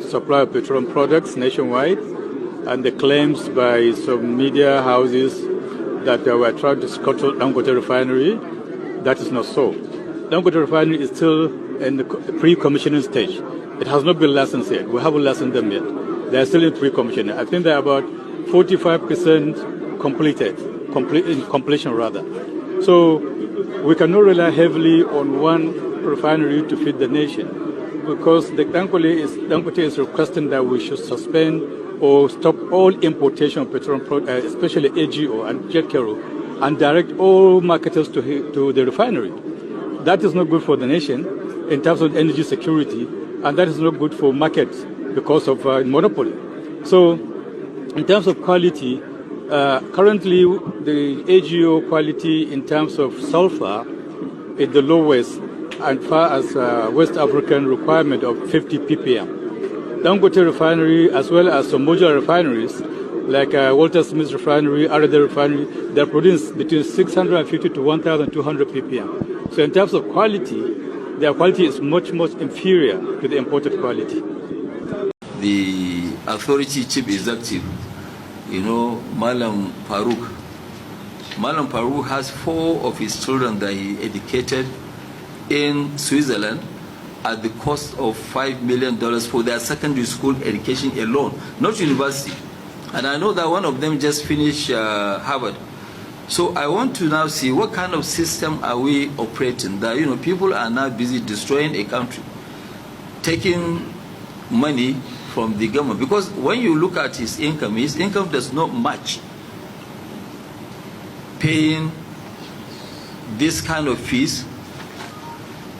supply of petroleum products nationwide, and the claims by some media houses that we are trying to scuttle Dangote Refinery. That is not so. Dangote Refinery is still in the pre-commissioning stage. It has not been licensed yet. We haven't licensed them yet. They are still in pre-commissioning. I think they are about 45% completion rather. So we cannot rely heavily on one refinery to feed the nation, because the Dangote is requesting that we should suspend or stop all importation of petroleum products, especially AGO and jet kero, and direct all marketers to the refinery. That is not good for the nation in terms of energy security, and that is not good for markets because of monopoly. So in terms of quality, currently the AGO quality in terms of sulfur is the lowest as far as West African requirement of 50 ppm. Dangote Refinery, as well as some modular refineries, like Walter Smith Refinery, Arada Refinery, they produce between 650 to 1,200 ppm. So in terms of quality, their quality is much, much inferior to the imported quality. The authority chief executive, Malam Farouk has 4 of his children that he educated in Switzerland at the cost of $5 million for their secondary school education alone, not university. And I know that one of them just finished Harvard. So I want to now see what kind of system are we operating that, people are now busy destroying a country, taking money from the government. Because when you look at his income does not match paying this kind of fees.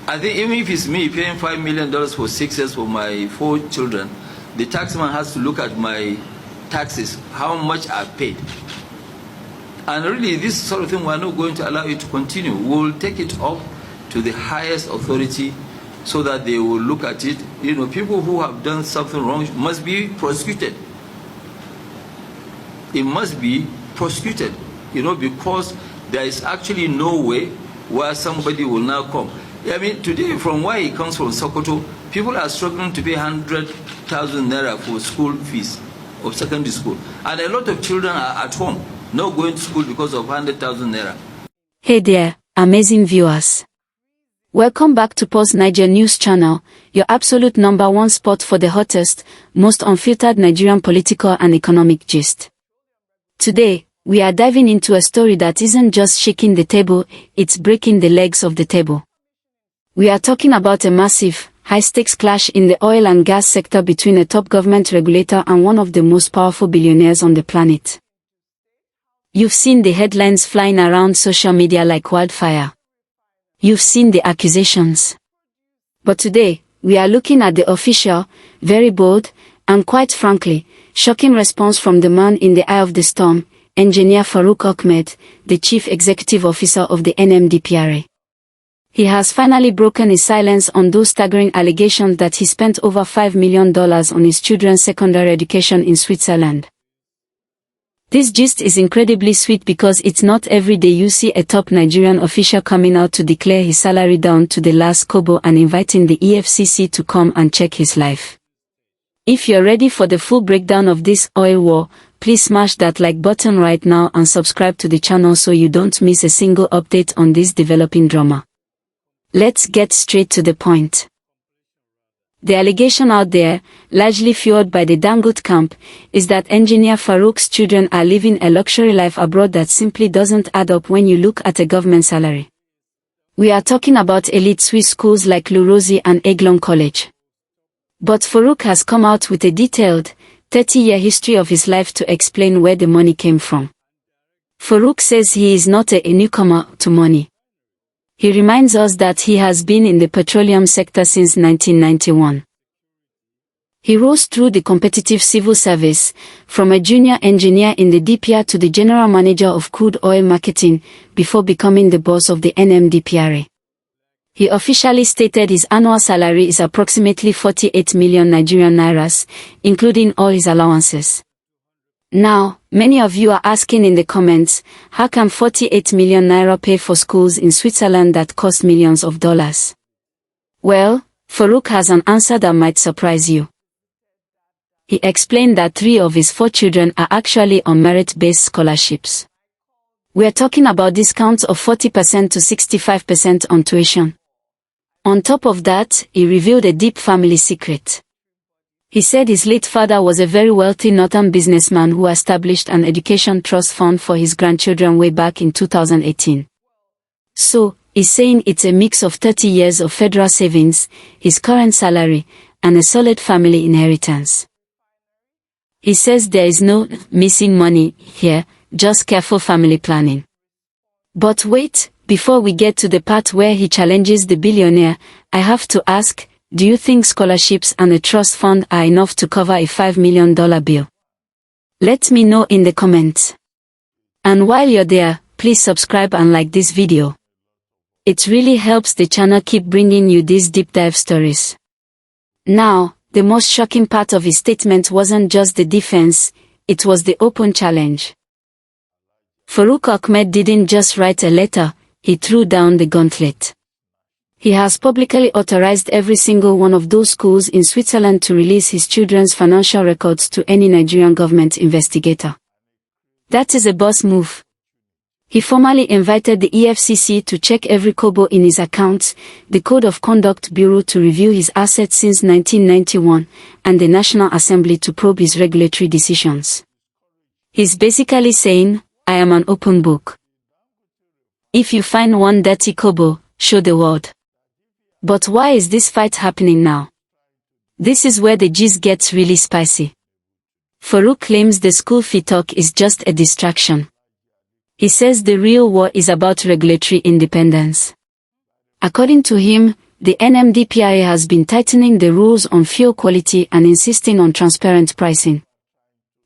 I think even if it's me paying $5 million for 6 years for my 4 children, the taxman has to look at my taxes, how much I paid. And really, this sort of thing, we're not going to allow it to continue. We'll take it up to the highest authority so that they will look at it. People who have done something wrong must be prosecuted. It must be prosecuted, because there is actually no way where somebody will now come. I mean, today, from where he comes from, Sokoto, people are struggling to pay 100,000 naira for school fees of secondary school. And a lot of children are at home, not going to school because of 100,000 naira. Hey there, amazing viewers. Welcome back to Pulse Niger News Channel, your absolute #1 spot for the hottest, most unfiltered Nigerian political and economic gist. Today, we are diving into a story that isn't just shaking the table, it's breaking the legs of the table. We are talking about a massive, high-stakes clash in the oil and gas sector between a top government regulator and one of the most powerful billionaires on the planet. You've seen the headlines flying around social media like wildfire. You've seen the accusations. But today, we are looking at the official, very bold, and quite frankly, shocking response from the man in the eye of the storm, Engineer Farouk Ahmed, the Chief Executive Officer of the NMDPRA. He has finally broken his silence on those staggering allegations that he spent over $5 million on his children's secondary education in Switzerland. This gist is incredibly sweet because it's not every day you see a top Nigerian official coming out to declare his salary down to the last kobo and inviting the EFCC to come and check his life. If you're ready for the full breakdown of this oil war, please smash that like button right now and subscribe to the channel so you don't miss a single update on this developing drama. Let's get straight to the point. The allegation out there, largely fueled by the Dangote camp, is that Engineer Farouk's children are living a luxury life abroad that simply doesn't add up when you look at a government salary. We are talking about elite Swiss schools like L'Urosi and Aiglon College. But Farouk has come out with a detailed, 30-year history of his life to explain where the money came from. Farouk says he is not a newcomer to money. He reminds us that he has been in the petroleum sector since 1991. He rose through the competitive civil service, from a junior engineer in the DPR to the general manager of crude oil marketing, before becoming the boss of the NMDPRA. He officially stated his annual salary is approximately 48 million Nigerian nairas, including all his allowances. Now, many of you are asking in the comments, how can 48 million naira pay for schools in Switzerland that cost millions of dollars? Well, Farouk has an answer that might surprise you. He explained that 3 of his 4 children are actually on merit-based scholarships. We are talking about discounts of 40% to 65% on tuition. On top of that, he revealed a deep family secret. He said his late father was a very wealthy northern businessman who established an education trust fund for his grandchildren way back in 2018. So, he's saying it's a mix of 30 years of federal savings, his current salary, and a solid family inheritance. He says there is no missing money here, just careful family planning. But wait, before we get to the part where he challenges the billionaire, I have to ask, do you think scholarships and a trust fund are enough to cover a $5 million bill? Let me know in the comments. And while you're there, please subscribe and like this video. It really helps the channel keep bringing you these deep dive stories. Now, the most shocking part of his statement wasn't just the defense, it was the open challenge. Farouk Ahmed didn't just write a letter, he threw down the gauntlet. He has publicly authorized every single one of those schools in Switzerland to release his children's financial records to any Nigerian government investigator. That is a boss move. He formally invited the EFCC to check every kobo in his accounts, the Code of Conduct Bureau to review his assets since 1991, and the National Assembly to probe his regulatory decisions. He's basically saying, I am an open book. If you find one dirty kobo, show the world. But why is this fight happening now? This is where the gist gets really spicy. Farouk claims the school fee talk is just a distraction. He says the real war is about regulatory independence. According to him, the NMDPRA has been tightening the rules on fuel quality and insisting on transparent pricing.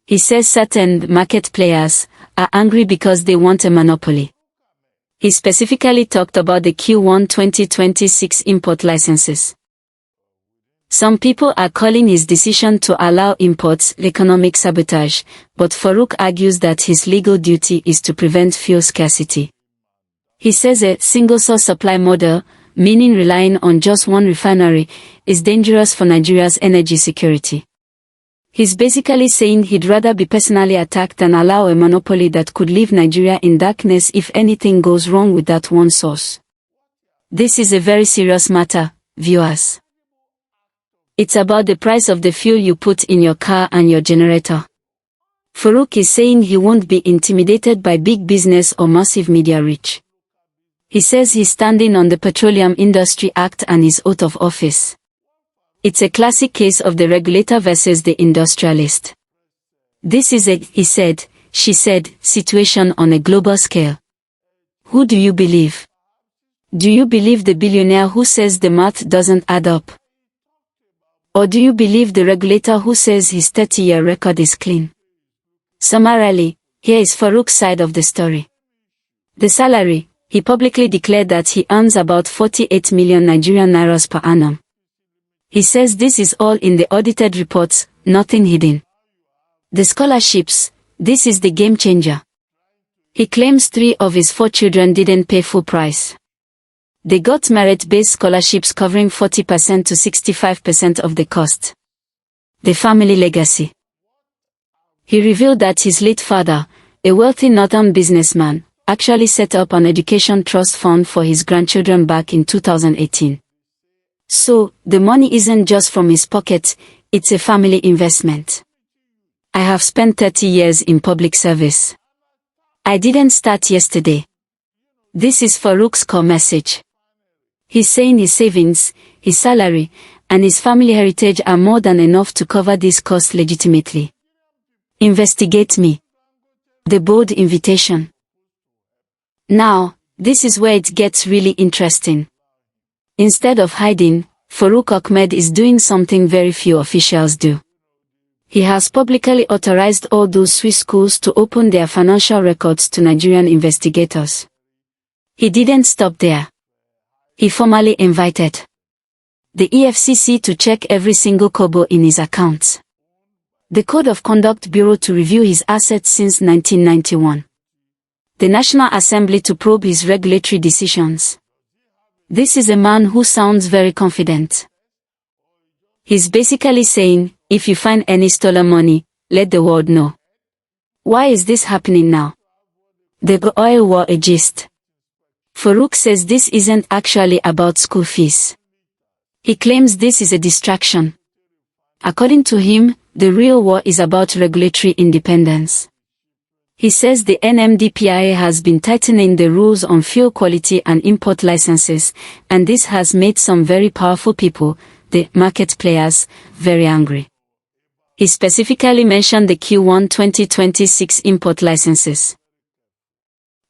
He says certain market players are angry because they want a monopoly. He specifically talked about the Q1 2026 import licenses. Some people are calling his decision to allow imports economic sabotage, but Farouk argues that his legal duty is to prevent fuel scarcity. He says a single-source supply model, meaning relying on just one refinery, is dangerous for Nigeria's energy security. He's basically saying he'd rather be personally attacked than allow a monopoly that could leave Nigeria in darkness if anything goes wrong with that one source. This is a very serious matter, viewers. It's about the price of the fuel you put in your car and your generator. Farouk is saying he won't be intimidated by big business or massive media reach. He says he's standing on the Petroleum Industry Act and his oath of office. It's a classic case of the regulator versus the industrialist. This is a he said, she said situation on a global scale. Who do you believe? Do you believe the billionaire who says the math doesn't add up? Or do you believe the regulator who says his 30-year record is clean? Summarily, here is Farouk's side of the story. The salary, he publicly declared that he earns about 48 million Nigerian nairas per annum. He says this is all in the audited reports, nothing hidden. The scholarships, this is the game changer. He claims 3 of his 4 children didn't pay full price. They got merit-based scholarships covering 40% to 65% of the cost. The family legacy. He revealed that his late father, a wealthy northern businessman, actually set up an education trust fund for his grandchildren back in 2018. So, the money isn't just from his pocket, it's a family investment. I have spent 30 years in public service. I didn't start yesterday. This is Farouk's core message. He's saying his savings, his salary, and his family heritage are more than enough to cover these costs legitimately. Investigate me. The bold invitation. Now, this is where it gets really interesting. Instead of hiding, Farouk Ahmed is doing something very few officials do. He has publicly authorized all those Swiss schools to open their financial records to Nigerian investigators. He didn't stop there. He formally invited the EFCC to check every single kobo in his accounts, the Code of Conduct Bureau to review his assets since 1991, the National Assembly to probe his regulatory decisions. This is a man who sounds very confident. He's basically saying, if you find any stolen money, let the world know. Why is this happening now? The oil war a gist. Farouk says this isn't actually about school fees. He claims this is a distraction. According to him, the real war is about regulatory independence. He says the NMDPRA has been tightening the rules on fuel quality and import licenses, and this has made some very powerful people, the market players, very angry. He specifically mentioned the Q1 2026 import licenses.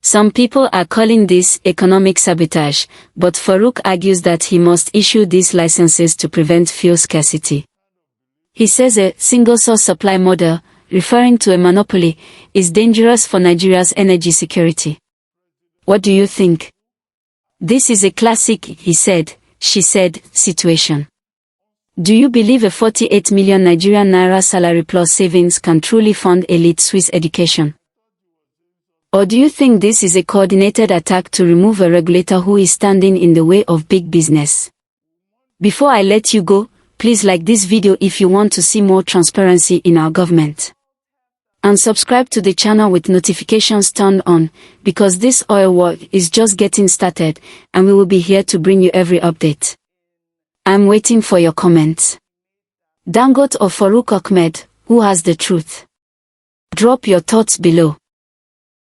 Some people are calling this economic sabotage, but Farouk argues that he must issue these licenses to prevent fuel scarcity. He says a single-source supply model, referring to a monopoly, is dangerous for Nigeria's energy security. What do you think? This is a classic, he said, she said, situation. Do you believe a 48 million Nigerian naira salary plus savings can truly fund elite Swiss education? Or do you think this is a coordinated attack to remove a regulator who is standing in the way of big business? Before I let you go, please like this video if you want to see more transparency in our government. And subscribe to the channel with notifications turned on, because this oil war is just getting started, and we will be here to bring you every update. I'm waiting for your comments. Dangote or Farouk Ahmed, who has the truth? Drop your thoughts below.